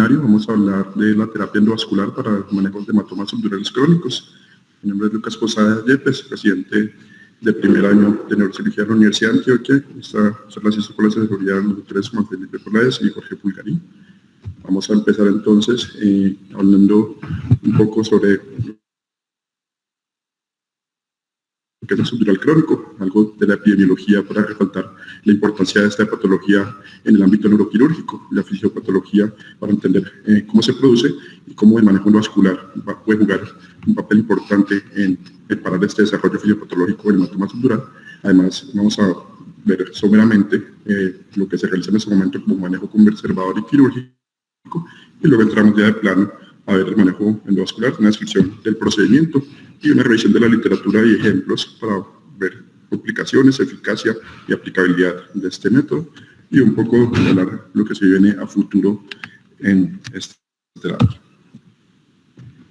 multidisciplinario. Vamos a hablar de la terapia endovascular para manejos de hematomas subdurales crónicos. Mi nombre es Lucas Posada Yepes, presidente de primer año de neurocirugía de la Universidad de Antioquia. Esta charla se hizo con la asesoría de los doctores Juan Felipe Peláez y Jorge Pulgarín. Vamos a empezar entonces hablando un poco sobre que es el subdural crónico, algo de la epidemiología para resaltar la importancia de esta patología en el ámbito neuroquirúrgico, la fisiopatología para entender cómo se produce y cómo el manejo endovascular puede jugar un papel importante en parar este desarrollo fisiopatológico del hematoma subdural. Además, vamos a ver someramente lo que se realiza en este momento como manejo conservador y quirúrgico, y luego entramos ya de plano a ver el manejo endovascular, una descripción del procedimiento y una revisión de la literatura y ejemplos para ver complicaciones, eficacia y aplicabilidad de este método y un poco hablar lo que se viene a futuro en esta terapia.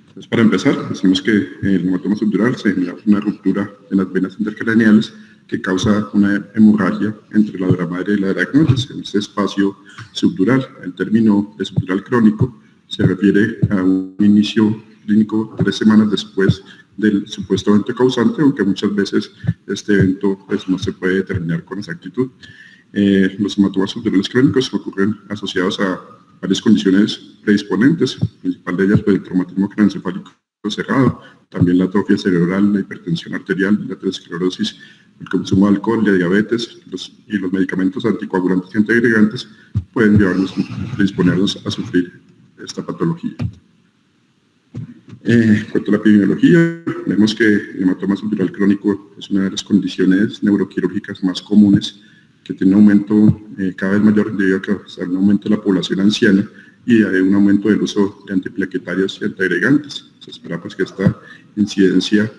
Entonces, para empezar, decimos que el hematoma subdural se genera una ruptura en las venas intercraneales que causa una hemorragia entre la dura madre y la aracnoides en este espacio subdural. El término de subdural crónico se refiere a un inicio clínico 3 semanas después del supuesto evento causante, aunque muchas veces este evento pues, no se puede determinar con exactitud. Los hematomas subdurales crónicos ocurren asociados a varias condiciones predisponentes, la principal de ellas pues, el traumatismo craneoencefálico cerrado, también la atrofia cerebral, la hipertensión arterial, la aterosclerosis, el consumo de alcohol, la diabetes y los medicamentos anticoagulantes y antiagregantes pueden predisponernos a sufrir esta patología. En cuanto a la epidemiología, vemos que el hematoma subdural crónico es una de las condiciones neuroquirúrgicas más comunes que tiene un aumento cada vez mayor debido a que hay un aumento de la población anciana y hay un aumento del uso de antiplaquetarios y antiagregantes. Se espera pues, que esta incidencia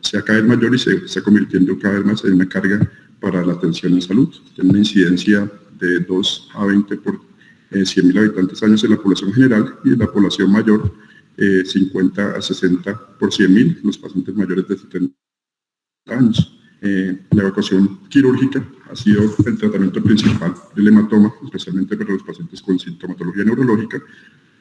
sea cada vez mayor y se está convirtiendo cada vez más en una carga para la atención en salud. Tiene una incidencia de 2 a 20 por 100.000 habitantes años en la población general y en la población mayor 50 a 60 por 100.000, los pacientes mayores de 70 años. La evacuación quirúrgica ha sido el tratamiento principal del hematoma, especialmente para los pacientes con sintomatología neurológica.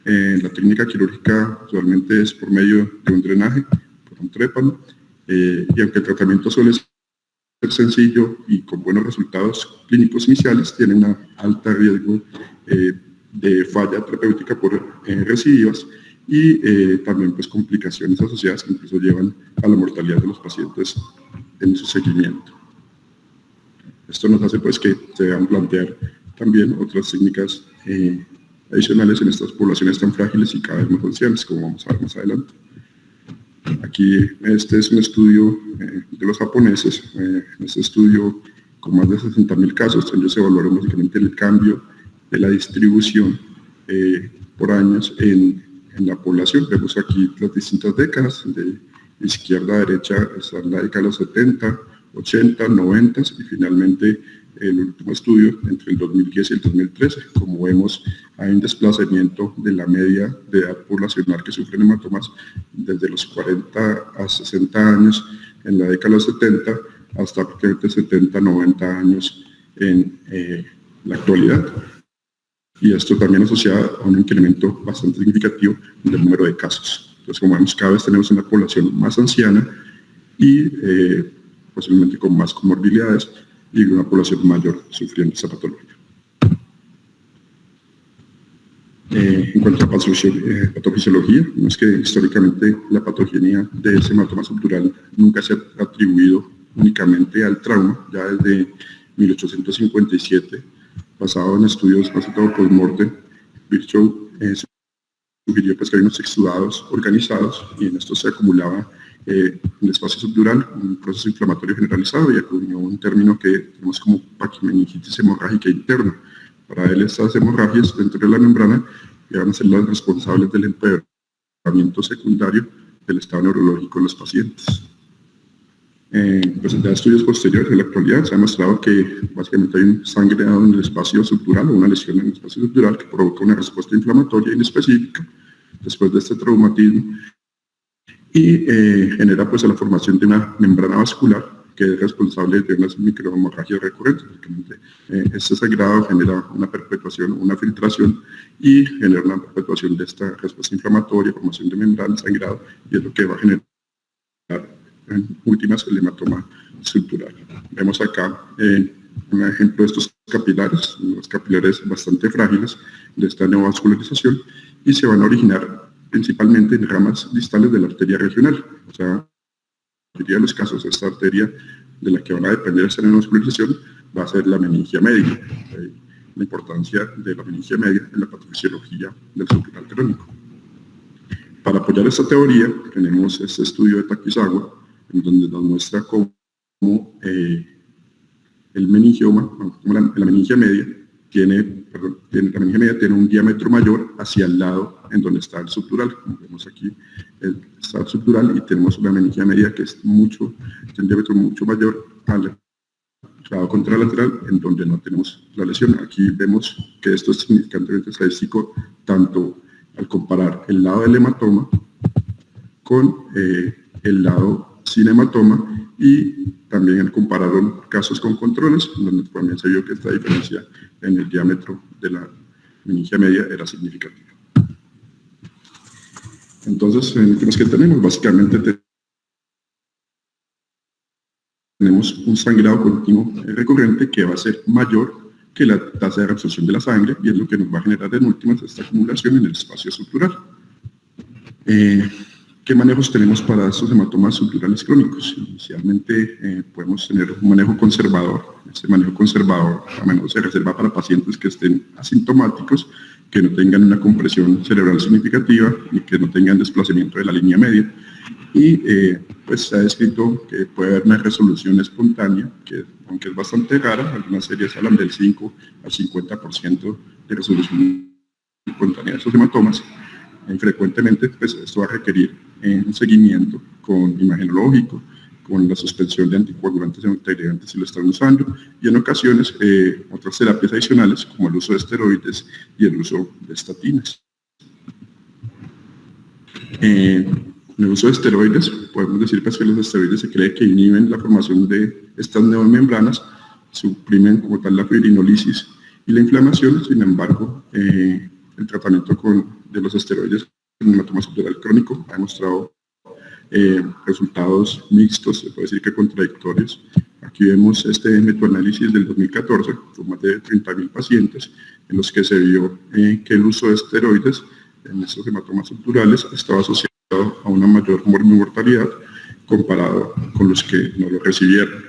La técnica quirúrgica usualmente es por medio de un drenaje, por un trépano, y aunque el tratamiento suele ser sencillo y con buenos resultados clínicos iniciales, tiene un alto riesgo de falla terapéutica por recidivas y también pues, complicaciones asociadas que incluso llevan a la mortalidad de los pacientes en su seguimiento. Esto nos hace pues, que se deban plantear también otras técnicas adicionales en estas poblaciones tan frágiles y cada vez más ancianas, como vamos a ver más adelante. Aquí este es un estudio de los japoneses. En este estudio, con más de 60.000 casos, ellos evaluaron básicamente el cambio de la distribución por años en la población. Vemos aquí las distintas décadas, de izquierda a derecha está la década de los 70, 80, 90 y finalmente el último estudio entre el 2010 y el 2013. Como vemos, hay un desplazamiento de la media de edad poblacional que sufren hematomas desde los 40 a 60 años en la década de los 70 hasta prácticamente 70, 90 años en la actualidad. Y esto también asociado a un incremento bastante significativo del número de casos. Entonces, como vemos, cada vez tenemos una población más anciana y posiblemente con más comorbilidades y una población mayor sufriendo esta patología. En cuanto a patofisiología, vemos que históricamente la patogenia de ese hematoma subdural nunca se ha atribuido únicamente al trauma, ya desde 1857, basado en estudios más que todo post-mortem. Virchow sugirió pues, que hay unos exudados organizados y en esto se acumulaba en el espacio subdural un proceso inflamatorio generalizado y acuñó un término que tenemos como paquimeningitis hemorrágica interna. Para él estas hemorragias dentro de la membrana iban a ser las responsables del empeoramiento secundario del estado neurológico de los pacientes. Pues, en estudios posteriores en la actualidad se ha demostrado que básicamente hay un sangreado en el espacio subdural o una lesión en el espacio subdural que provoca una respuesta inflamatoria inespecífica después de este traumatismo y genera pues, la formación de una membrana vascular que es responsable de unas microhemorragias recurrentes. Este sangrado genera una perpetuación, una filtración y genera una perpetuación de esta respuesta inflamatoria, formación de membrana, sangrado, y es lo que va a generar en últimas el hematoma estructural. Vemos acá un ejemplo de estos capilares, unos capilares bastante frágiles de esta neovascularización, y se van a originar principalmente en ramas distales de la arteria regional. O sea, en la mayoría de los casos, esta arteria de la que van a depender esta neovascularización va a ser la meningia media. La importancia de la meningia media en la patofisiología del estructural crónico. Para apoyar esta teoría, tenemos este estudio de Takizawa, en donde nos muestra cómo el meningioma, la meningia media, tiene un diámetro mayor hacia el lado en donde está el subdural. Como vemos aquí, está el subdural y tenemos una meningia media que tiene un diámetro mucho mayor al lado contralateral, en donde no tenemos la lesión. Aquí vemos que esto es significantemente estadístico tanto al comparar el lado del hematoma con el lado sin hematoma, y también compararon casos con controles, donde también se vio que esta diferencia en el diámetro de la meningia media era significativa. Entonces, ¿qué tenemos? Básicamente tenemos un sangrado continuo recurrente que va a ser mayor que la tasa de reabsorción de la sangre, y es lo que nos va a generar en últimas esta acumulación en el espacio estructural. ¿Qué manejos tenemos para estos hematomas subdurales crónicos? Inicialmente podemos tener un manejo conservador. Este manejo conservador a menudo se reserva para pacientes que estén asintomáticos, que no tengan una compresión cerebral significativa y que no tengan desplazamiento de la línea media. Y pues se ha descrito que puede haber una resolución espontánea, que aunque es bastante rara, algunas series hablan del 5 al 50% de resolución espontánea de estos hematomas. Frecuentemente pues esto va a requerir un seguimiento con imagenológico, con la suspensión de anticoagulantes e integrantes si lo están usando, y en ocasiones otras terapias adicionales como el uso de esteroides y el uso de estatinas. En el uso de esteroides, podemos decir pues, que los esteroides se cree que inhiben la formación de estas neomembranas, suprimen como tal la fibrinolisis y la inflamación. Sin embargo, el tratamiento de los esteroides en el hematoma subdural crónico ha demostrado resultados mixtos, se puede decir que contradictorios. Aquí vemos este metaanálisis del 2014, con más de 30.000 pacientes, en los que se vio que el uso de esteroides en estos hematomas subdurales estaba asociado a una mayor mortalidad comparado con los que no lo recibieron.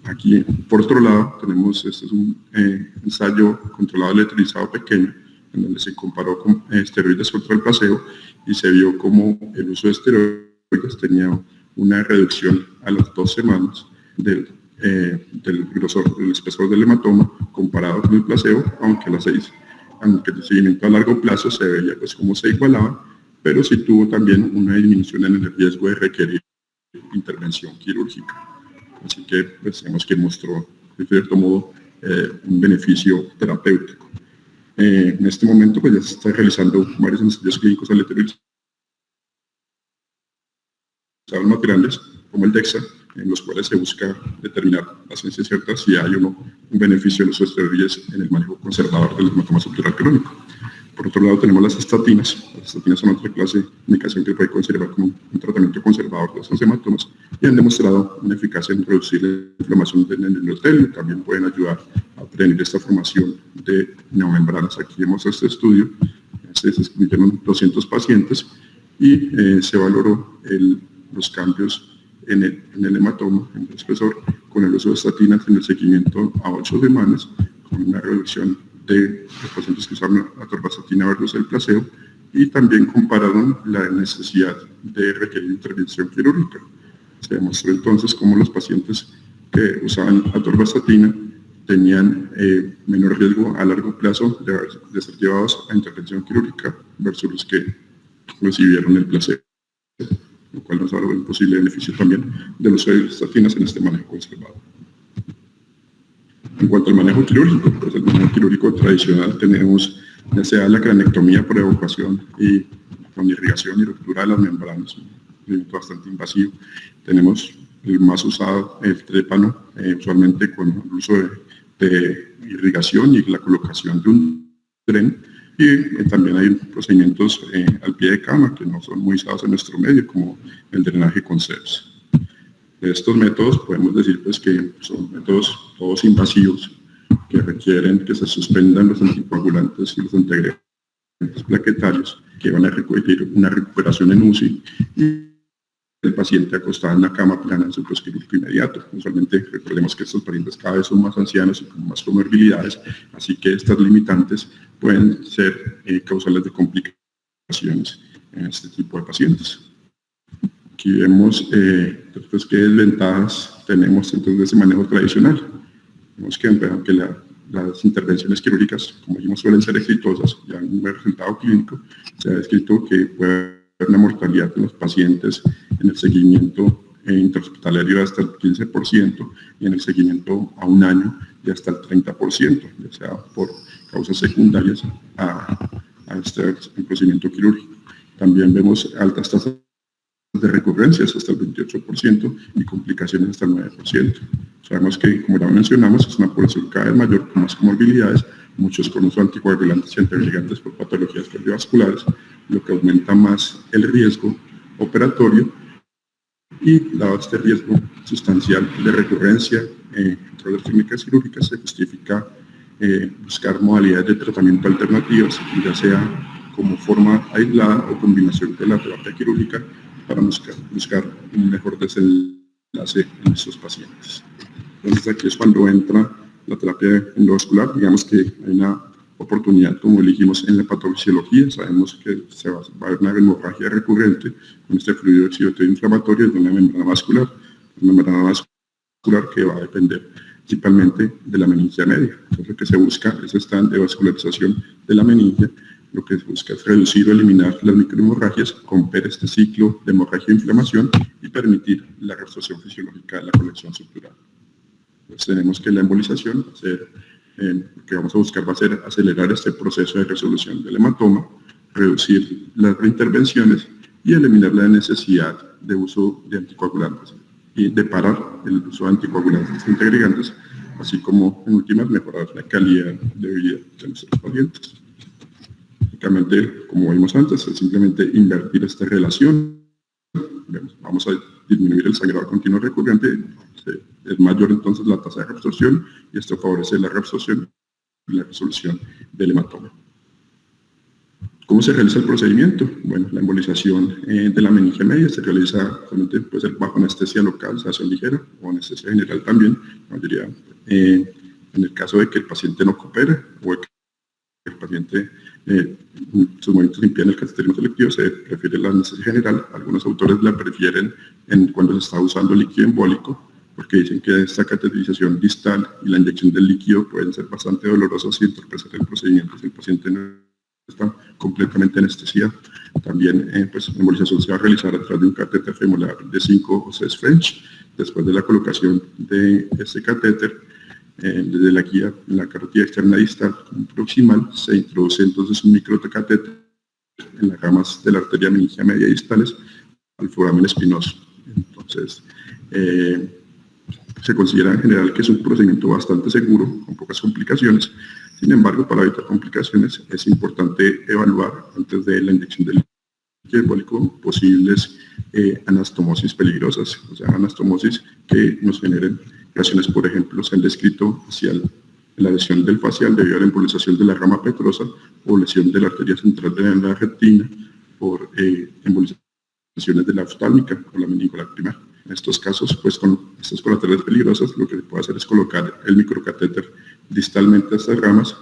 Aquí, por otro lado, tenemos este es un ensayo controlado letrizado pequeño, en donde se comparó con esteroides contra el placebo y se vio como el uso de esteroides tenía una reducción a las 2 semanas del grosor, del espesor del hematoma comparado con el placebo, aunque aunque el seguimiento a largo plazo se veía pues como se igualaban, pero sí tuvo también una disminución en el riesgo de requerir intervención quirúrgica. Así que pues, vemos que mostró de cierto modo un beneficio terapéutico. En este momento pues ya se está realizando varios ensayos clínicos aleatorios más grandes, como el DEXA, en los cuales se busca determinar a ciencia cierta si hay o no un beneficio de los esteroides en el manejo conservador del hematoma subdural crónico. Por otro lado tenemos las estatinas. Las estatinas son otra clase de medicación que puede considerar como un tratamiento conservador de estos hematomas y han demostrado una eficacia en reducir la inflamación del endotelio. También pueden ayudar a prevenir esta formación de neomembranas. Aquí vemos este estudio, se excluyeron 200 pacientes y se valoró los cambios en el hematoma, en el espesor, con el uso de estatinas en el seguimiento a 8 semanas, con una reducción de los pacientes que usaron atorvastatina versus el placebo, y también compararon la necesidad de requerir intervención quirúrgica. Se demostró entonces cómo los pacientes que usaban atorvastatina tenían menor riesgo a largo plazo de ser llevados a intervención quirúrgica versus los que recibieron el placebo, lo cual nos habla del posible beneficio también del uso de estatinas en este manejo conservado. En cuanto al manejo quirúrgico, pues el manejo quirúrgico tradicional tenemos ya sea la cranectomía por evacuación y con irrigación y ruptura de las membranas, un movimiento bastante invasivo. Tenemos el más usado, el trépano, usualmente con el uso de irrigación y la colocación de un tren. Y también hay procedimientos al pie de cama que no son muy usados en nuestro medio, como el drenaje con CEPS. De estos métodos podemos decir pues, que son métodos todos invasivos que requieren que se suspendan los anticoagulantes y los integrantes plaquetarios que van a requerir una recuperación en UCI y el paciente acostado en la cama plana en su prosquirúrgico inmediato. Usualmente recordemos que estos pacientes cada vez son más ancianos y con más comorbilidades, así que estas limitantes pueden ser causales de complicaciones en este tipo de pacientes. Aquí vemos después qué desventajas tenemos entonces de ese manejo tradicional. Vemos que las intervenciones quirúrgicas, como dijimos, suelen ser exitosas, ya en un resultado clínico se ha descrito que puede haber una mortalidad de los pacientes en el seguimiento interhospitalario de hasta el 15% y en el seguimiento a un año de hasta el 30%, ya sea por causas secundarias a este procedimiento quirúrgico. También vemos altas tasas de recurrencias hasta el 28% y complicaciones hasta el 9%. Sabemos que, como ya mencionamos, es una población cada vez mayor con más comorbilidades, muchos con uso de anticoagulantes y antiagregantes por patologías cardiovasculares, lo que aumenta más el riesgo operatorio y dado este riesgo sustancial de recurrencia entre las técnicas quirúrgicas se justifica buscar modalidades de tratamiento alternativas, ya sea como forma aislada o combinación con la terapia quirúrgica para buscar un mejor desenlace en estos pacientes. Entonces aquí es cuando entra la terapia endovascular. Digamos que hay una oportunidad, como dijimos, en la patofisiología. Sabemos que va a haber una hemorragia recurrente con este fluido exudatorio inflamatorio de una membrana vascular. Una membrana vascular que va a depender principalmente de la meningia media. Entonces lo que se busca es esta devascularización de la meningia. Lo que se busca es reducir o eliminar las microhemorragias, romper este ciclo de hemorragia e inflamación y permitir la reabsorción fisiológica de la colección subdural. Entonces tenemos que la embolización, lo que vamos a buscar va a ser acelerar este proceso de resolución del hematoma, reducir las reintervenciones y eliminar la necesidad de uso de anticoagulantes y de parar el uso de anticoagulantes integrantes, así como en últimas mejorar la calidad de vida de nuestros pacientes. Básicamente, como vimos antes, es simplemente invertir esta relación. Vamos a disminuir el sangrado continuo recurrente, es mayor entonces la tasa de reabsorción y esto favorece la reabsorción y la resolución del hematoma. ¿Cómo se realiza el procedimiento? Bueno, la embolización de la meningia media se realiza solamente puede ser bajo anestesia local, sedación ligera o anestesia general también, la mayoría, en el caso de que el paciente no coopere o de que el paciente sus movimientos impiden el cateterismo selectivo, se prefiere la anestesia general. Algunos autores la prefieren cuando se está usando líquido embólico, porque dicen que esta cateterización distal y la inyección del líquido pueden ser bastante dolorosas y entorpecer el procedimiento si el paciente no está completamente anestesiado. También pues, la embolización se va a realizar a través de un catéter femoral de 5 o 6 French. Después de la colocación de este catéter, desde la guía en la carótida externa distal proximal, se introduce entonces un microcatéter en las ramas de la arteria meningia media distales al foramen espinoso. Entonces, se considera en general que es un procedimiento bastante seguro, con pocas complicaciones. Sin embargo, para evitar complicaciones es importante evaluar antes de la inyección del líquido embólico posibles anastomosis peligrosas, o sea, anastomosis que nos generen lesiones, por ejemplo, se han descrito hacia la lesión del facial debido a la embolización de la rama petrosa o lesión de la arteria central de la retina por embolizaciones de la oftálmica o la meningolácrima. En estos casos, pues con estas colaterales peligrosas, lo que se puede hacer es colocar el microcatéter distalmente a estas ramas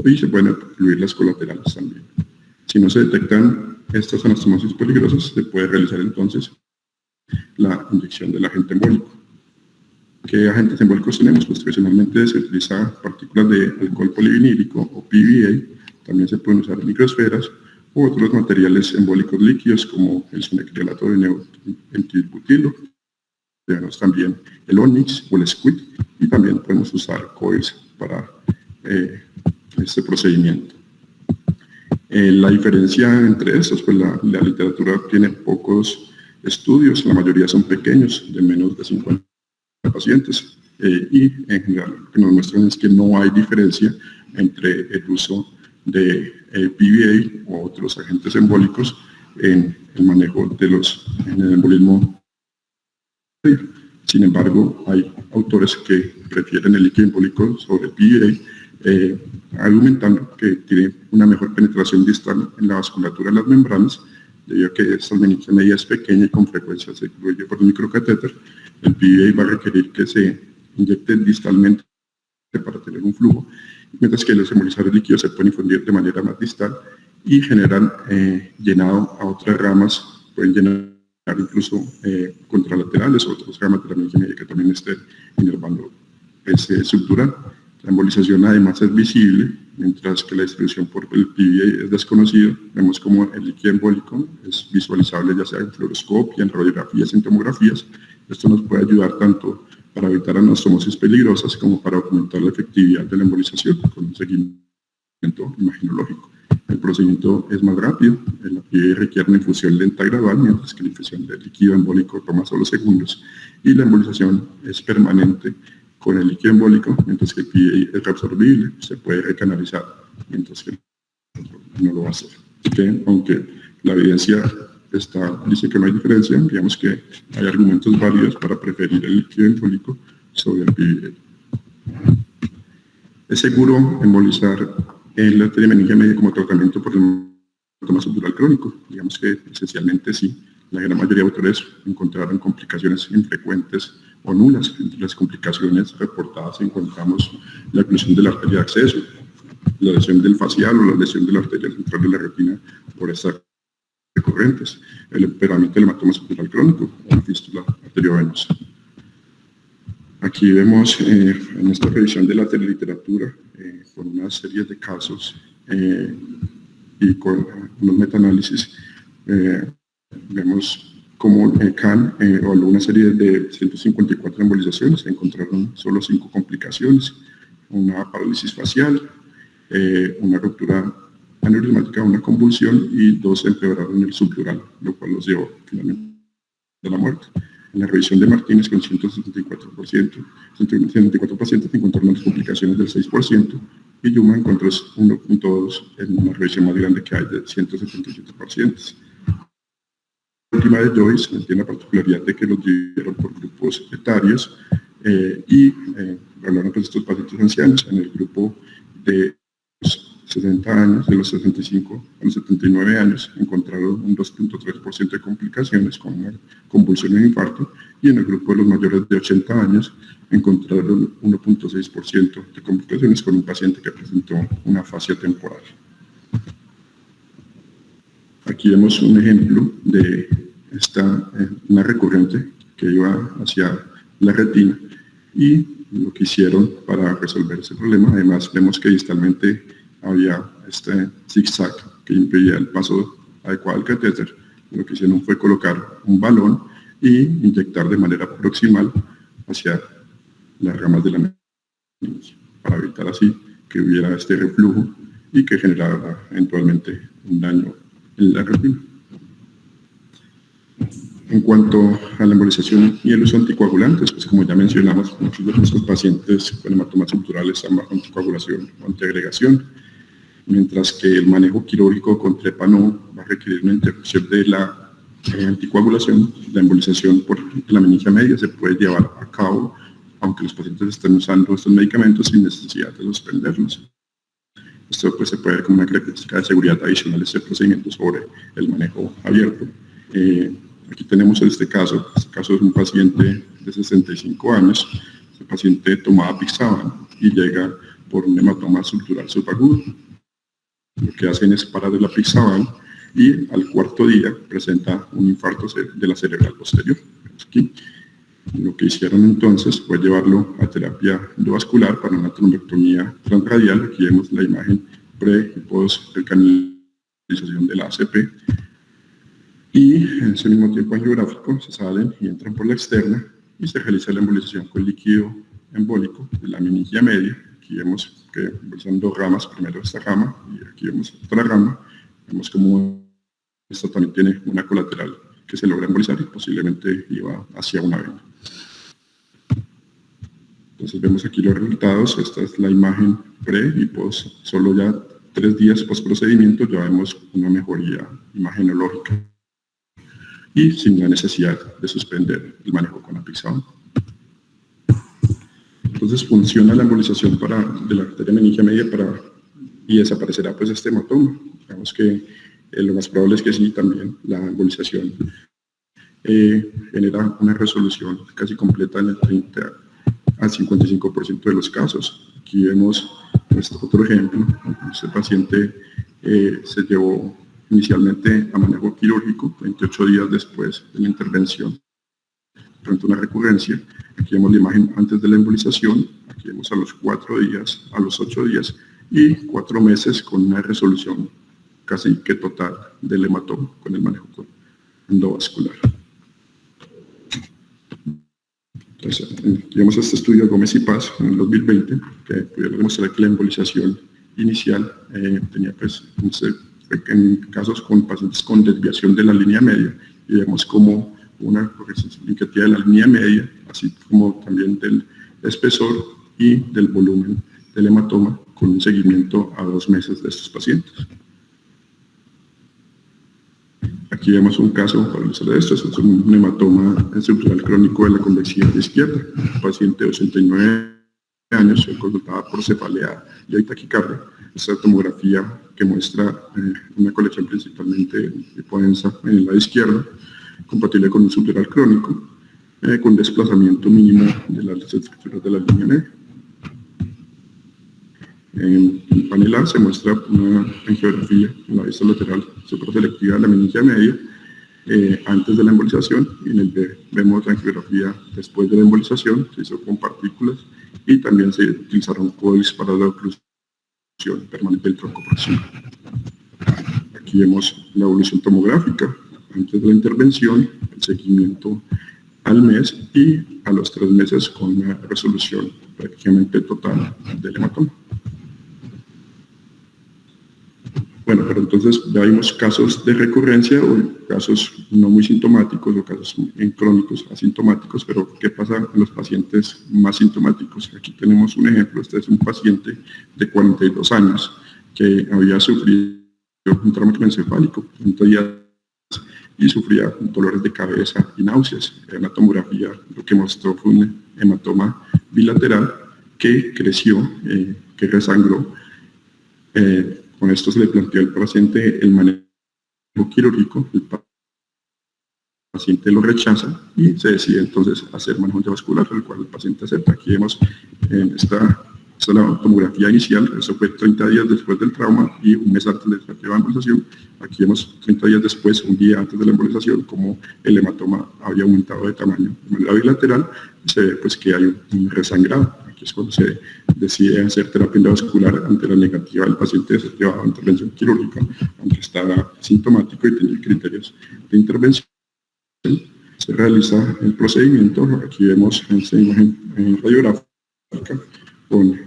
y se pueden incluir las colaterales también. Si no se detectan estas anastomosis peligrosas, se puede realizar entonces la inyección del agente embólico. ¿Qué agentes embólicos tenemos? Pues tradicionalmente se utiliza partículas de alcohol polivinílico o PVA, también se pueden usar microesferas u otros materiales embólicos líquidos como el cinecrilato de neoentilbutilo, tenemos también el Onyx o el Squid y también podemos usar coils para este procedimiento. La diferencia entre estos, pues la literatura tiene pocos estudios, la mayoría son pequeños, de menos de 50 pacientes, y en general lo que nos muestran es que no hay diferencia entre el uso de PVA o otros agentes embólicos en el manejo en el embolismo. Sin embargo, hay autores que prefieren el líquido embólico sobre el PVA, argumentando que tiene una mejor penetración distal en la vasculatura de las membranas, debido a que esta meningia media es pequeña y con frecuencia se incluye por el microcatéter. El PVA va a requerir que se inyecte distalmente para tener un flujo, mientras que los embolizadores líquidos se pueden infundir de manera más distal y generan llenado a otras ramas, pueden llenar incluso contralaterales o otras ramas de la meningia media que también estén inervando ese subdural. La embolización además es visible, mientras que la distribución por el PVA es desconocido. Vemos como el líquido embólico es visualizable ya sea en fluoroscopia, en radiografías, en tomografías. Esto nos puede ayudar tanto para evitar anastomosis peligrosas como para aumentar la efectividad de la embolización con un seguimiento imaginológico. El procedimiento es más rápido, el PVA requiere una infusión lenta gradual, mientras que la infusión de líquido embólico toma solo segundos, y la embolización es permanente con el líquido embólico, mientras que el PVA es reabsorbible, se puede recanalizar, mientras que no lo va a hacer. Así que, aunque la evidencia dice que no hay diferencia, digamos que hay argumentos válidos para preferir el líquido embólico sobre el PVA. ¿Es seguro embolizar la arteria meningia media como tratamiento por el hematoma subdural crónico? Digamos que esencialmente sí. La gran mayoría de autores encontraron complicaciones infrecuentes o nulas. Entre las complicaciones reportadas encontramos la oclusión de la arteria de acceso, la lesión del facial o la lesión de la arteria central de la retina por estas recurrentes, el empeoramiento del hematoma subdural crónico o la fístula arteriovenosa. Aquí vemos en esta revisión de la literatura con una serie de casos y con unos metaanálisis, vemos cómo CAN evaluó una serie de 154 embolizaciones, se encontraron solo 5 complicaciones, una parálisis facial, una ruptura aneurismática, una convulsión, y 2 empeoraron el subdural, lo cual los llevó finalmente a la muerte. En la revisión de Martínez, con 174 pacientes encontraron las complicaciones del 6%, y Yuma encontró 1.2 en una revisión más grande que hay de 177 pacientes. La última de Joyce tiene la particularidad de que los dividieron por grupos etarios y hablaron de estos pacientes ancianos. En el grupo de los 60 años, de los 65 a los 79 años, encontraron un 2.3% de complicaciones con una convulsión y un infarto, y en el grupo de los mayores de 80 años encontraron 1.6% de complicaciones con un paciente que presentó una afasia temporal. Aquí vemos un ejemplo de una recurrente que iba hacia la retina y lo que hicieron para resolver ese problema. Además, vemos que distalmente había este zigzag que impedía el paso adecuado del catéter. Lo que hicieron fue colocar un balón y inyectar de manera proximal hacia las ramas de la meningia, para evitar así que hubiera este reflujo y que generara eventualmente un daño en la retina. En cuanto a la embolización y el uso de anticoagulantes, pues como ya mencionamos, muchos de nuestros pacientes con hematomas subdurales están bajo anticoagulación o antiagregación, mientras que el manejo quirúrgico con trepano va a requerir una interrupción de la anticoagulación. La embolización por la meningia media se puede llevar a cabo aunque los pacientes estén usando estos medicamentos sin necesidad de suspenderlos. Esto pues, se puede ver como una característica de seguridad adicional de este procedimiento sobre el manejo abierto. Aquí tenemos este caso es un paciente de 65 años. Este paciente tomaba Pixaban y llega por un hematoma subdural subagudo. Lo que hacen es parar de la Pixaban y al cuarto día presenta un infarto de la cerebral posterior. Aquí. Lo que hicieron entonces fue llevarlo a terapia endovascular para una trombectomía transradial. Aquí vemos la imagen pre y post recanalización de la ACP. Y en ese mismo tiempo angiográfico se salen y entran por la externa y se realiza la embolización con líquido embólico de la meningia media. Aquí vemos que embolizan 2 ramas, primero esta rama y aquí vemos otra rama. Vemos como esto también tiene una colateral que se logra embolizar y posiblemente iba hacia una vena. Entonces vemos aquí los resultados. Esta es la imagen pre y post. Solo ya 3 días post procedimiento ya vemos una mejoría imagenológica y sin la necesidad de suspender el manejo con apixaban. Entonces funciona la embolización de la arteria meningia media y desaparecerá pues este hematoma. Digamos que lo más probable es que sí, también la embolización genera una resolución casi completa en el 30 al 55% de los casos. Aquí vemos otro ejemplo. Este paciente se llevó inicialmente a manejo quirúrgico 28 días después de la intervención frente a una recurrencia. Aquí vemos la imagen antes de la embolización, aquí vemos a los 4 días, a los 8 días y 4 meses con una resolución casi que total del hematoma con el manejo endovascular. Entonces, vemos este estudio de Gómez y Paz en el 2020, que pudieron demostrar que la embolización inicial tenía pues, en casos con pacientes con desviación de la línea media, y vemos como una corrección significativa de la línea media, así como también del espesor y del volumen del hematoma, con un seguimiento a 2 meses de estos pacientes. Aquí vemos un caso para ilustrar esto. Es un hematoma estructural crónico de la convexidad izquierda. Un paciente de 89 años, se consultaba por cefalea y taquicardia. Esta tomografía que muestra una colección principalmente hipodensa en el lado izquierdo, compatible con un subdural crónico, con desplazamiento mínimo de las estructuras de la línea media. En el panel A se muestra una angiografía en la vista lateral supraselectiva de la meningia media antes de la embolización, y en el B vemos la angiografía después de la embolización, se hizo con partículas y también se utilizaron coils para la oclusión permanente del tronco proximal. Aquí vemos la evolución tomográfica antes de la intervención, el seguimiento al mes y a los 3 meses con una resolución prácticamente total del hematoma. Bueno, pero entonces ya vimos casos de recurrencia o casos no muy sintomáticos o casos crónicos asintomáticos, pero ¿qué pasa en los pacientes más sintomáticos? Aquí tenemos un ejemplo. Este es un paciente de 42 años que había sufrido un trauma craneoencefálico y sufría dolores de cabeza y náuseas. En la tomografía lo que mostró fue un hematoma bilateral que creció, que resangró. Con esto se le planteó al paciente el manejo quirúrgico. El paciente lo rechaza y se decide entonces hacer manejo endovascular, el cual el paciente acepta. Aquí vemos esta es la tomografía inicial. Eso fue 30 días después del trauma y un mes antes de la embolización. Aquí vemos 30 días después, un día antes de la embolización, como el hematoma había aumentado de tamaño de manera bilateral, y se ve pues que hay un resangrado. Aquí es cuando se decide hacer terapia endovascular ante la negativa del paciente de ser llevado a intervención quirúrgica, aunque estaba sintomático y tenía criterios de intervención. Se realiza el procedimiento. Aquí vemos esta imagen radiográfica con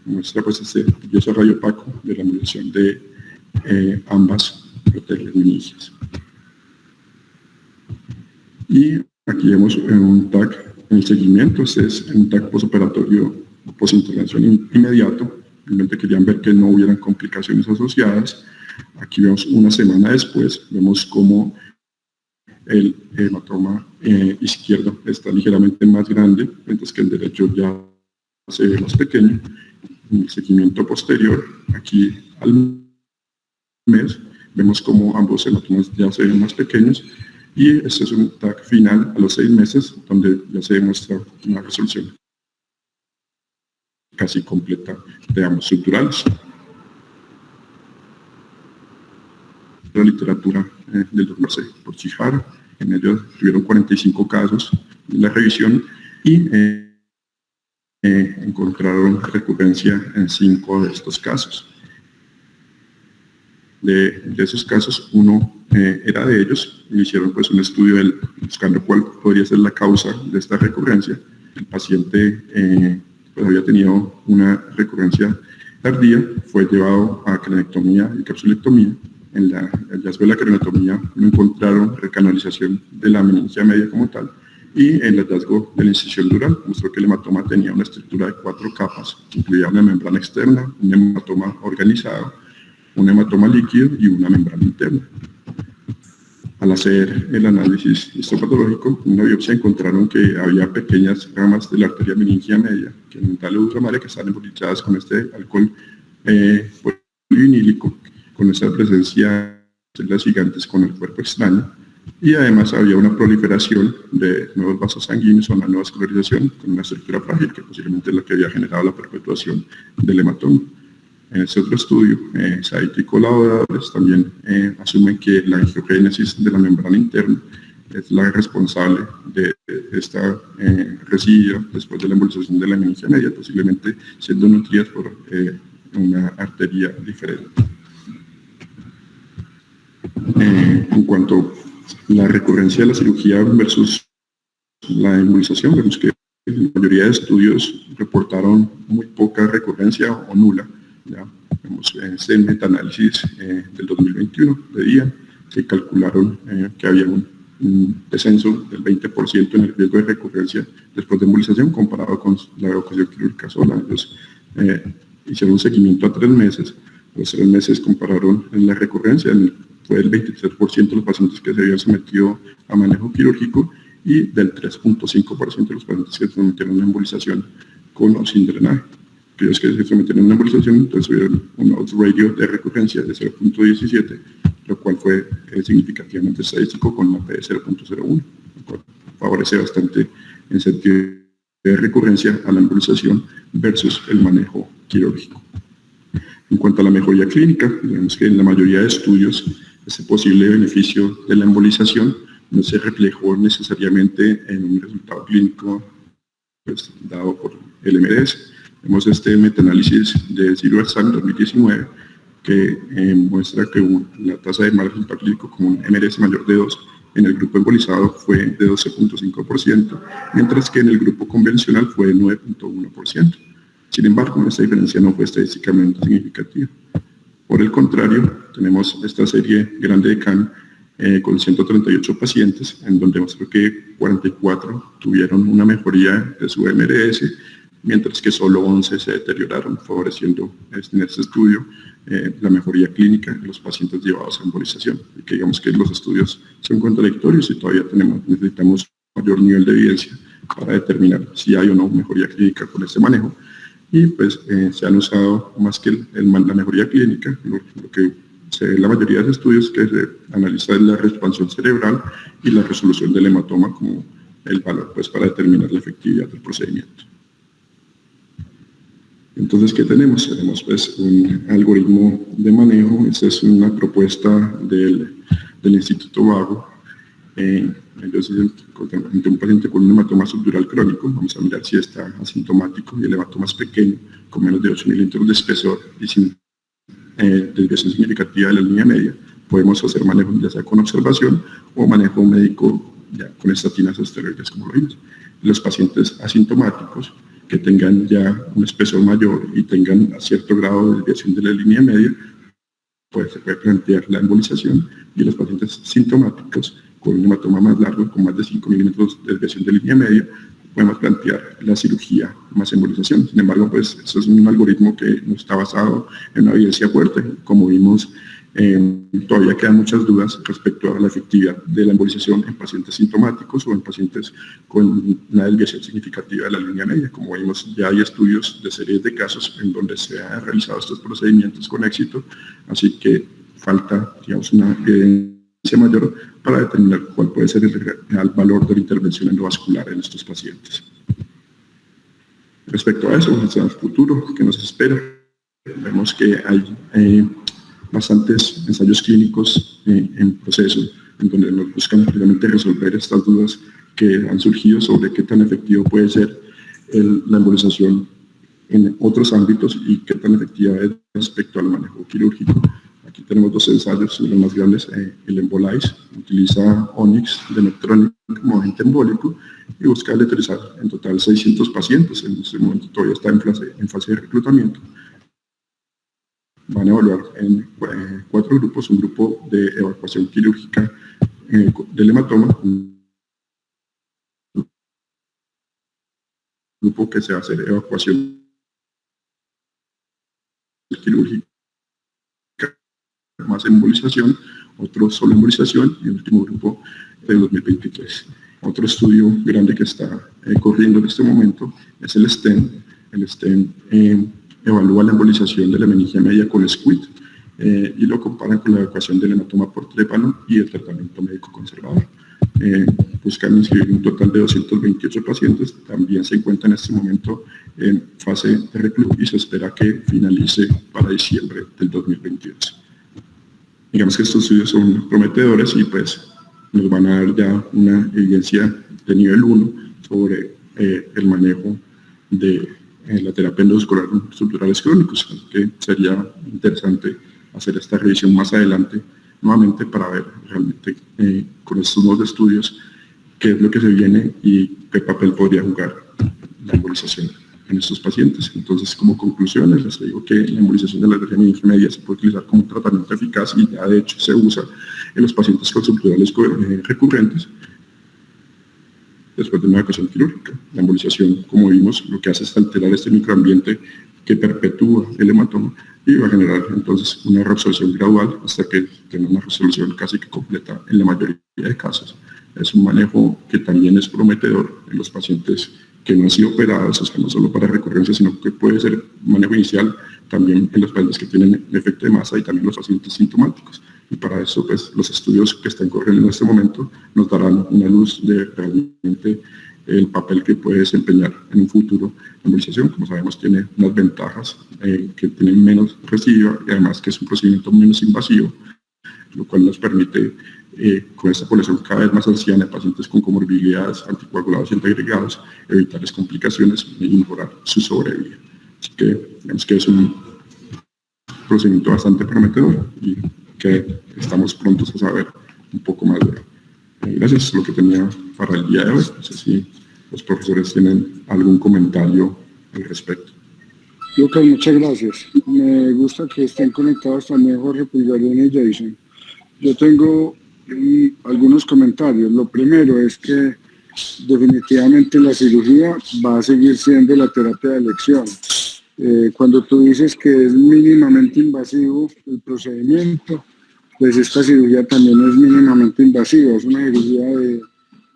muestra pues este yeso radio opaco de la embolización de ambas arterias meningias. Y aquí vemos un TAC en el seguimiento. Este es un TAC postoperatorio, postintervención inmediato. Realmente querían ver que no hubieran complicaciones asociadas. Aquí vemos una semana después, vemos cómo el hematoma izquierdo está ligeramente más grande, mientras que el derecho ya se ve más pequeño. En el seguimiento posterior, aquí al mes, vemos como ambos hematomas ya se ven más pequeños, y este es un TAC final a los 6 meses, donde ya se demuestra una resolución casi completa de ambos subdurales. La literatura del doctor C. Porchijara, en ellos tuvieron 45 casos en la revisión y encontraron recurrencia en 5 de estos casos. De esos casos, uno era de ellos, y hicieron pues un estudio buscando cuál podría ser la causa de esta recurrencia. El paciente pues había tenido una recurrencia tardía, fue llevado a cranectomía y capsulectomía. en el hallazgo de la craneotomía no encontraron recanalización de la meningia media como tal, y en el hallazgo de la incisión dural mostró que el hematoma tenía una estructura de 4 capas, incluía una membrana externa, un hematoma organizado, un hematoma líquido y una membrana interna. Al hacer el análisis histopatológico, en una biopsia encontraron que había pequeñas ramas de la arteria meningia media, que en la luz ultramarina que están embolizadas con este alcohol polivinílico, con esa presencia de células gigantes con el cuerpo extraño, y además había una proliferación de nuevos vasos sanguíneos o una nueva esclerización con una estructura frágil que posiblemente es la que había generado la perpetuación del hematoma. En este otro estudio, Saiti y colaboradores también asumen que la angiogénesis de la membrana interna es la responsable de esta residuo después de la embolización de la meningia media, posiblemente siendo nutridas por una arteria diferente. En cuanto a la recurrencia de la cirugía versus la embolización, vemos que la mayoría de estudios reportaron muy poca recurrencia o nula. Ya vemos en este metaanálisis del 2021 de DIA que calcularon que había un descenso del 20% en el riesgo de recurrencia después de embolización comparado con la evacuación quirúrgica sola. Ellos hicieron un seguimiento a 3 meses. Los 3 meses compararon en la recurrencia, fue el 23% de los pacientes que se habían sometido a manejo quirúrgico y del 3.5% de los pacientes que se sometieron a una embolización con o sin drenaje. Aquellos que se sometieron a una embolización, entonces tuvieron un odds ratio de recurrencia de 0.17, lo cual fue significativamente estadístico con una P de 0.01, lo cual favorece bastante en sentido de recurrencia a la embolización versus el manejo quirúrgico. En cuanto a la mejoría clínica, vemos que en la mayoría de estudios ese posible beneficio de la embolización no se reflejó necesariamente en un resultado clínico pues, dado por el MRS. Vemos este metaanálisis de Zero-Exam 2019 que muestra que la tasa de mal resultado clínico con un MRS mayor de 2 en el grupo embolizado fue de 12.5%, mientras que en el grupo convencional fue de 9.1%. Sin embargo, esta diferencia no fue estadísticamente significativa. Por el contrario, tenemos esta serie grande de CAN con 138 pacientes, en donde mostró que 44 tuvieron una mejoría de su MRS, mientras que solo 11 se deterioraron, favoreciendo en este estudio la mejoría clínica de los pacientes llevados a embolización. Y que digamos que los estudios son contradictorios y todavía necesitamos mayor nivel de evidencia para determinar si hay o no mejoría clínica con este manejo. Y pues se han usado más que la mejoría clínica, lo que se ve en la mayoría de los estudios que se analiza es la expansión cerebral y la resolución del hematoma como el valor pues, para determinar la efectividad del procedimiento. Entonces, ¿qué tenemos? Tenemos pues, un algoritmo de manejo. Esta es una propuesta del Instituto Vago. Entonces, ante un paciente con un hematoma subdural crónico, vamos a mirar si está asintomático y el hematoma es pequeño, con menos de 8 milímetros de espesor y sin desviación significativa de la línea media. Podemos hacer manejo ya sea con observación o manejo médico ya con estatinas o esteroides, como lo vimos. Los pacientes asintomáticos que tengan ya un espesor mayor y tengan a cierto grado de desviación de la línea media, pues se puede plantear la embolización, y los pacientes sintomáticos con un hematoma más largo, con más de 5 milímetros de desviación de línea media, podemos plantear la cirugía más embolización. Sin embargo, pues eso es un algoritmo que no está basado en una evidencia fuerte. Como vimos, todavía quedan muchas dudas respecto a la efectividad de la embolización en pacientes sintomáticos o en pacientes con una desviación significativa de la línea media. Como vimos, ya hay estudios de series de casos en donde se han realizado estos procedimientos con éxito, así que falta, digamos, una evidencia mayor para determinar cuál puede ser el real valor de la intervención endovascular en estos pacientes. Respecto a eso, hacia el futuro que nos espera, vemos que hay bastantes ensayos clínicos en proceso, en donde nos buscan realmente resolver estas dudas que han surgido sobre qué tan efectivo puede ser la embolización en otros ámbitos y qué tan efectiva es respecto al manejo quirúrgico. Aquí tenemos 2 ensayos, los más grandes, el Embolize, utiliza Onyx de Medtronic como agente embólico y busca letrizar en total 600 pacientes. En este momento todavía está en fase de reclutamiento. van a evaluar en 4 grupos: un grupo de evacuación quirúrgica del hematoma, un grupo que se va a hacer evacuación quirúrgica más embolización, otro solo embolización, y el último grupo de 2023. Otro estudio grande que está corriendo en este momento es el STEM. El STEM evalúa la embolización de la meningia media con SQUID y lo comparan con la evacuación del hematoma por trépano y el tratamiento médico conservador. Buscan inscribir un total de 228 pacientes. También se encuentra en este momento en fase de reclusión y se espera que finalice para diciembre del 2022. Digamos que estos estudios son prometedores y pues nos van a dar ya una evidencia de nivel 1 sobre el manejo de la terapia endovascular en estructurales crónicos. Así que sería interesante hacer esta revisión más adelante nuevamente para ver realmente con estos nuevos estudios qué es lo que se viene y qué papel podría jugar la embolización en estos pacientes. Entonces, como conclusiones, les digo que la embolización de la arteria meningia media se puede utilizar como un tratamiento eficaz y ya de hecho se usa en los pacientes con subdurales recurrentes después de una evacuación quirúrgica. La embolización, como vimos, lo que hace es alterar este microambiente que perpetúa el hematoma y va a generar entonces una reabsorción gradual hasta que tenga una resolución casi que completa en la mayoría de casos. Es un manejo que también es prometedor en los pacientes que no han sido operados, o sea, no solo para recurrencia, sino que puede ser manejo inicial también en los pacientes que tienen efecto de masa y también los pacientes sintomáticos. Y para eso, pues, los estudios que están corriendo en este momento nos darán una luz de realmente el papel que puede desempeñar en un futuro la embolización. Como sabemos, tiene unas ventajas que tienen menos residuo y además que es un procedimiento menos invasivo, lo cual nos permite, con esta población cada vez más anciana, pacientes con comorbilidades, anticoagulados y antiagregados, evitarles complicaciones y mejorar su sobrevida. Así que digamos que es un procedimiento bastante prometedor y que estamos prontos a saber un poco más de él. Gracias, es lo que tenía para el día de hoy. No sé si los profesores tienen algún comentario al respecto. Lucas, muchas gracias. Me gusta que estén conectados también Jorge Pulgarón y Jason. Yo tengo algunos comentarios. Lo primero es que definitivamente la cirugía va a seguir siendo la terapia de elección. Cuando tú dices que es mínimamente invasivo el procedimiento, pues esta cirugía también es mínimamente invasiva. Es una cirugía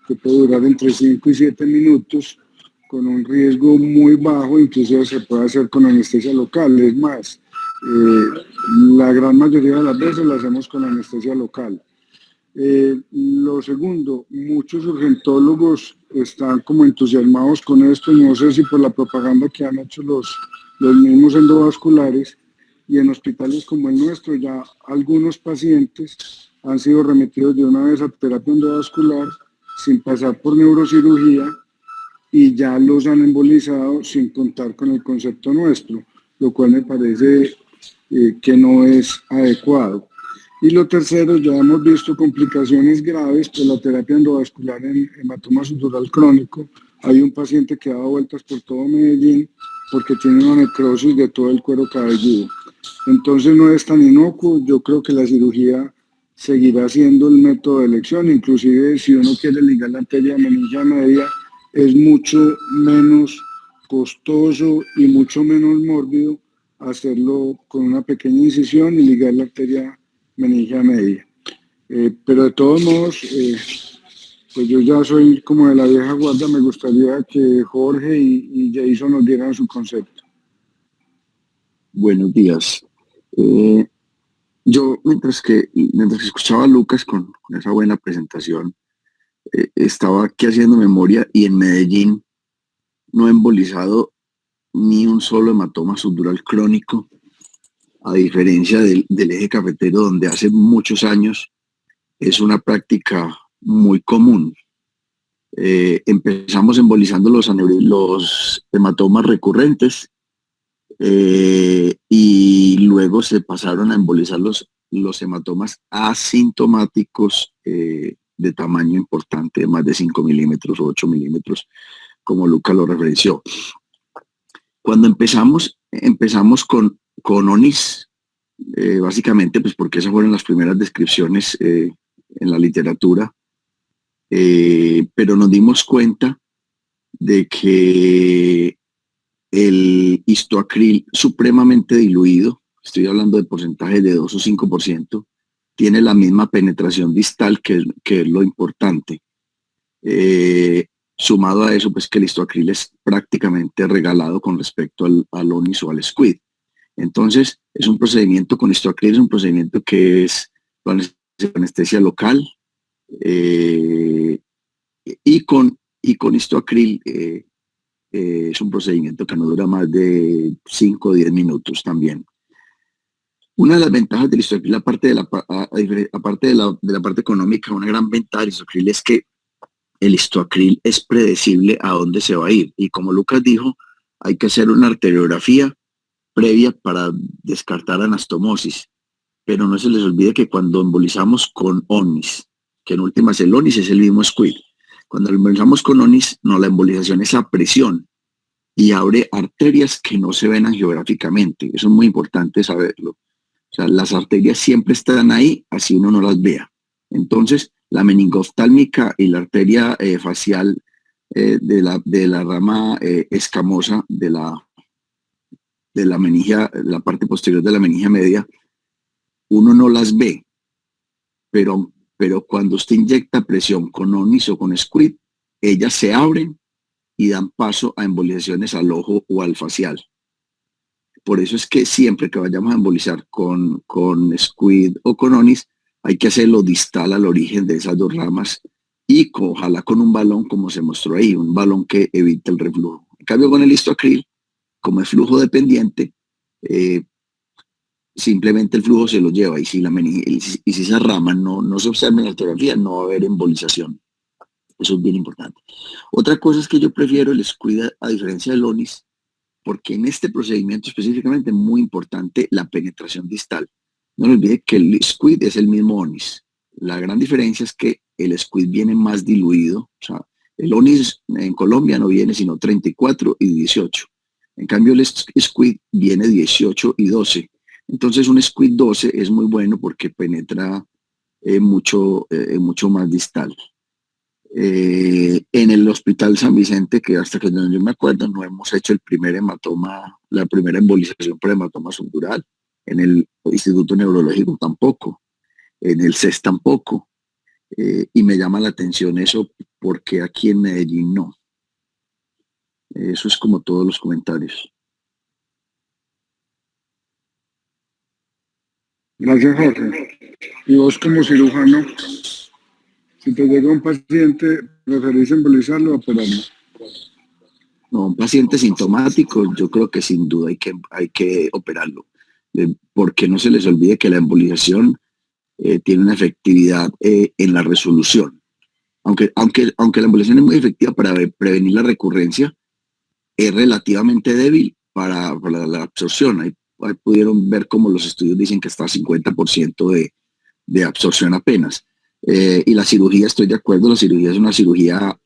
que puede durar entre 5 y 7 minutos con un riesgo muy bajo, incluso se puede hacer con anestesia local. Es más, la gran mayoría de las veces la hacemos con anestesia local. Lo segundo, muchos urgentólogos están como entusiasmados con esto, no sé si por la propaganda que han hecho los mismos endovasculares, y en hospitales como el nuestro ya algunos pacientes han sido remitidos de una vez a terapia endovascular sin pasar por neurocirugía y ya los han embolizado sin contar con el concepto nuestro, lo cual me parece que no es adecuado. Y lo tercero, ya hemos visto complicaciones graves por la terapia endovascular en hematoma subdural crónico. Hay un paciente que ha dado vueltas por todo Medellín porque tiene una necrosis de todo el cuero cabelludo. Entonces no es tan inocuo. Yo creo que la cirugía seguirá siendo el método de elección. Inclusive si uno quiere ligar la arteria meningia media, es mucho menos costoso y mucho menos mórbido hacerlo con una pequeña incisión y ligar la arteria meningia media. Pero de todos modos, pues yo ya soy como de la vieja guardia, me gustaría que Jorge y Jason nos dieran su concepto. Buenos días. Yo, mientras que escuchaba a Lucas con esa buena presentación, estaba aquí haciendo memoria y en Medellín no he embolizado ni un solo hematoma subdural crónico, a diferencia del eje cafetero, donde hace muchos años es una práctica muy común. Empezamos embolizando los hematomas recurrentes y luego se pasaron a embolizar los hematomas asintomáticos de tamaño importante, de más de 5 milímetros o 8 milímetros, como Lucas lo referenció. Cuando empezamos con ONIS, básicamente pues porque esas fueron las primeras descripciones en la literatura, pero nos dimos cuenta de que el histoacril supremamente diluido, estoy hablando de porcentajes de 2 o 5%, tiene la misma penetración distal que es lo importante. Sumado a eso, pues que el histoacril es prácticamente regalado con respecto al ONIS o al SQUID. Entonces, es un procedimiento con histoacril, es un procedimiento que es anestesia local, y con histoacril es un procedimiento que no dura más de 5 o 10 minutos también. Una de las ventajas del histoacril, aparte de la parte económica, una gran ventaja del histoacril es que el histoacril es predecible a dónde se va a ir. Y como Lucas dijo, hay que hacer una arteriografía previa para descartar anastomosis. Pero no se les olvide que cuando embolizamos con ONIS, que en últimas el ONIS es el mismo SQUID, cuando embolizamos con ONIS, no, la embolización es a presión y abre arterias que no se ven angiográficamente. Eso es muy importante saberlo. O sea, las arterias siempre están ahí, así uno no las vea. Entonces, la meningoftálmica y la arteria facial de la rama escamosa de la meningia, la parte posterior de la meningia media, uno no las ve, pero cuando usted inyecta presión con ONIS o con SQUID, ellas se abren y dan paso a embolizaciones al ojo o al facial. Por eso es que siempre que vayamos a embolizar con SQUID o con ONIS, hay que hacerlo distal al origen de esas dos ramas y ojalá con un balón como se mostró ahí, un balón que evite el reflujo. En cambio con el histoacril, como es flujo dependiente, simplemente el flujo se lo lleva y si esas ramas no se observan en la arteriografía, no va a haber embolización. Eso es bien importante. Otra cosa es que yo prefiero el SQUID a diferencia del ONIS, porque en este procedimiento específicamente es muy importante la penetración distal. No se olvide que el SQUID es el mismo ONIS. La gran diferencia es que el SQUID viene más diluido. O sea, el ONIS en Colombia no viene sino 34 y 18. En cambio el SQUID viene 18 y 12. Entonces un SQUID 12 es muy bueno porque penetra mucho más distal. En el Hospital San Vicente, que hasta que yo me acuerdo, no hemos hecho el primer hematoma, la primera embolización por hematoma subdural. En el Instituto Neurológico tampoco. En el CES tampoco. Y me llama la atención eso porque aquí en Medellín no. Eso es como todos los comentarios. Gracias, Jorge. Y vos como cirujano, si te llega un paciente, ¿preferís embolizarlo o operarlo? No, un paciente sintomático, yo creo que sin duda hay que operarlo. Porque no se les olvide que la embolización tiene una efectividad en la resolución. Aunque la embolización es muy efectiva para prevenir la recurrencia, es relativamente débil para la absorción. Ahí pudieron ver cómo los estudios dicen que está a 50% de absorción apenas. Y la cirugía, estoy de acuerdo, la cirugía es una cirugía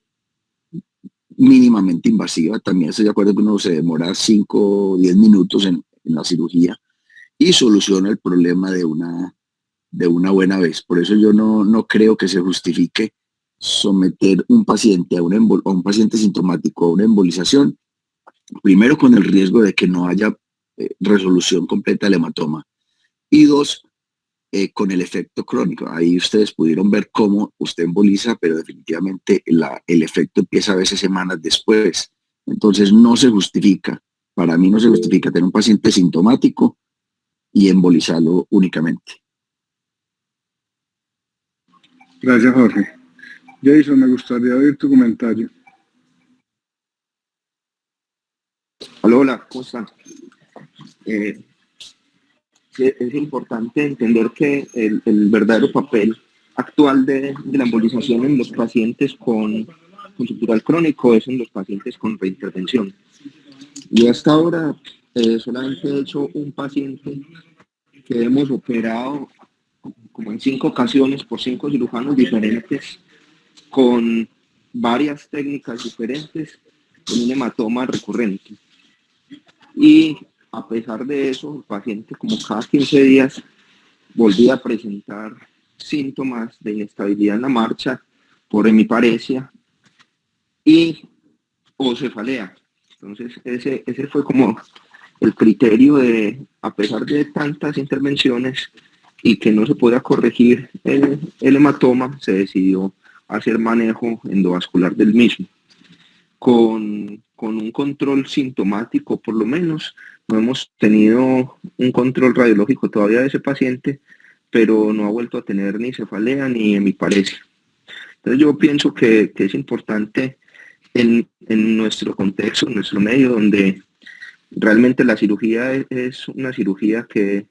mínimamente invasiva. También estoy de acuerdo que uno se demora 5 o 10 minutos en la cirugía y soluciona el problema de una buena vez. Por eso yo no creo que se justifique someter un paciente a un paciente sintomático a una embolización, primero con el riesgo de que no haya resolución completa del hematoma y dos, con el efecto crónico. Ahí ustedes pudieron ver cómo usted emboliza, pero definitivamente el efecto empieza a veces semanas después. Entonces no se justifica, para mí no se justifica tener un paciente sintomático y embolizarlo únicamente. Gracias, Jorge. Jason, me gustaría oír tu comentario. Hola, ¿cómo están? Es importante entender que el verdadero papel actual de la embolización en los pacientes con subdural crónico es en los pacientes con reintervención. Yo hasta ahora solamente he hecho un paciente que hemos operado como en 5 ocasiones por 5 cirujanos diferentes con varias técnicas diferentes con un hematoma recurrente. Y a pesar de eso, el paciente como cada 15 días volvía a presentar síntomas de inestabilidad en la marcha por hemiparesia y o cefalea. Entonces ese fue como el criterio de, a pesar de tantas intervenciones y que no se podía corregir el hematoma, se decidió hacer manejo endovascular del mismo. Con un control sintomático, por lo menos, no hemos tenido un control radiológico todavía de ese paciente, pero no ha vuelto a tener ni cefalea ni hemiparesia. Entonces yo pienso que es importante en nuestro contexto, en nuestro medio, donde realmente la cirugía es una cirugía que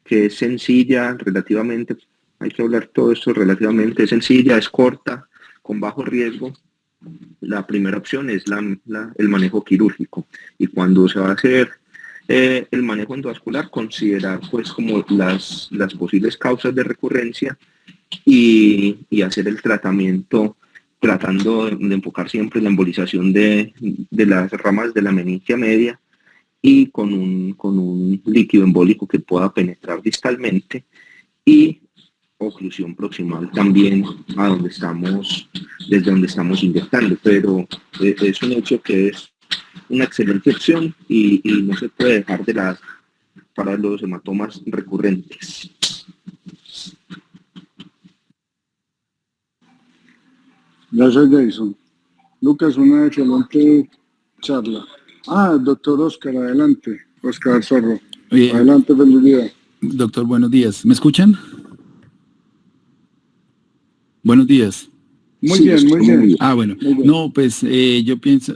es sencilla relativamente, hay que hablar todo esto relativamente, es sencilla, es corta, con bajo riesgo. La primera opción es el manejo quirúrgico, y cuando se va a hacer el manejo endovascular, considerar pues como las posibles causas de recurrencia y hacer el tratamiento tratando de enfocar siempre la embolización de las ramas de la meningia media y con un líquido embólico que pueda penetrar distalmente, y oclusión proximal también desde donde estamos inyectando, pero es un hecho que es una excelente opción y no se puede dejar de lado para los hematomas recurrentes. Gracias, Jason. Lucas, una excelente charla. Doctor Oscar, adelante. Oscar Zorro. Adelante, feliz día. Doctor, buenos días. ¿Me escuchan? Buenos días. Muy bien. Bueno. No, pues yo pienso,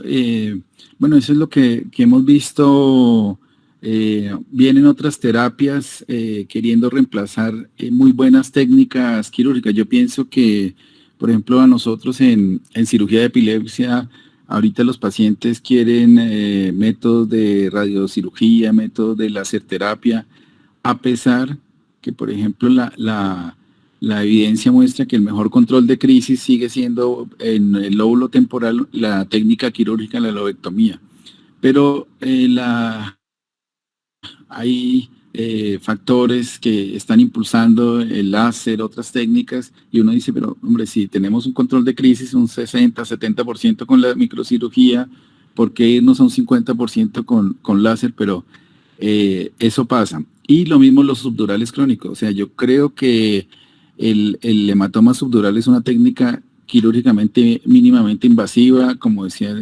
bueno, eso es lo que hemos visto. Vienen otras terapias queriendo reemplazar muy buenas técnicas quirúrgicas. Yo pienso que, por ejemplo, a nosotros en cirugía de epilepsia, ahorita los pacientes quieren métodos de radiocirugía, métodos de láser terapia, a pesar que, por ejemplo, la evidencia muestra que el mejor control de crisis sigue siendo en el lóbulo temporal la técnica quirúrgica, la lobectomía. Pero hay factores que están impulsando el láser, otras técnicas, y uno dice, pero hombre, si tenemos un control de crisis, un 60, 70% con la microcirugía, ¿por qué irnos a un 50% con láser? Pero eso pasa. Y lo mismo los subdurales crónicos. O sea, yo creo que el hematoma subdural es una técnica quirúrgicamente mínimamente invasiva, como decía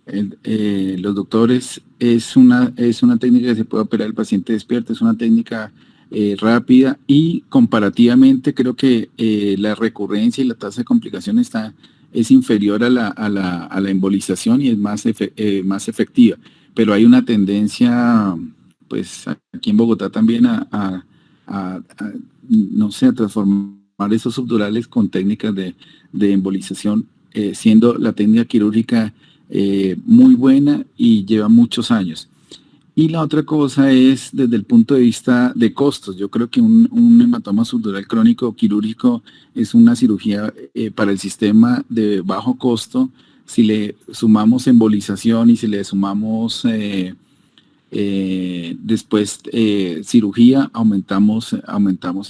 los doctores, es una técnica que se puede operar el paciente despierto, es una técnica rápida, y comparativamente creo que la recurrencia y la tasa de complicación es inferior a la embolización y es más efectiva. Pero hay una tendencia, pues aquí en Bogotá también no sé, a transformar esos subdurales con técnicas de embolización, siendo la técnica quirúrgica muy buena y lleva muchos años. Y la otra cosa es desde el punto de vista de costos. Yo creo que un hematoma subdural crónico quirúrgico es una cirugía para el sistema de bajo costo. Si le sumamos embolización y si le sumamos después cirugía, aumentamos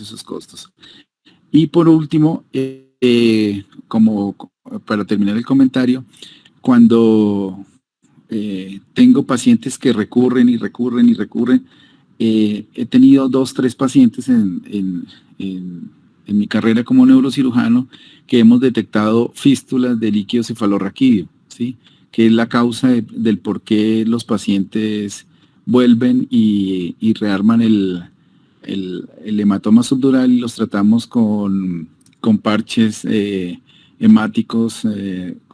esos costos. Y por último, como para terminar el comentario, cuando tengo pacientes que recurren, he tenido 2, 3 pacientes en mi carrera como neurocirujano que hemos detectado fístulas de líquido cefalorraquídeo, ¿sí? Que es la causa del por qué los pacientes vuelven y rearman el hematoma subdural, y los tratamos con parches hemáticos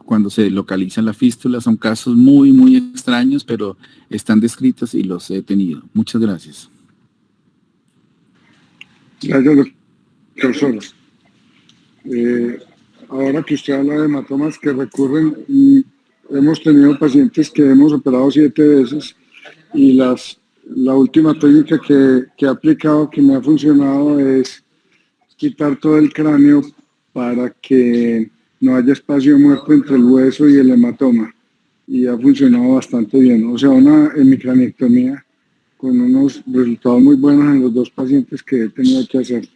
cuando se localiza la fístula. Son casos muy, muy extraños, pero están descritos y los he tenido. Muchas gracias. Gracias, doctor Soros. Ahora que usted habla de hematomas que recurren, hemos tenido pacientes que hemos operado 7 veces, y la última técnica que he aplicado, que me ha funcionado, es quitar todo el cráneo para que no haya espacio muerto entre el hueso y el hematoma. y ha funcionado bastante bien. O sea, una hemicraniectomía con unos resultados muy buenos en los 2 pacientes que he tenido que hacer.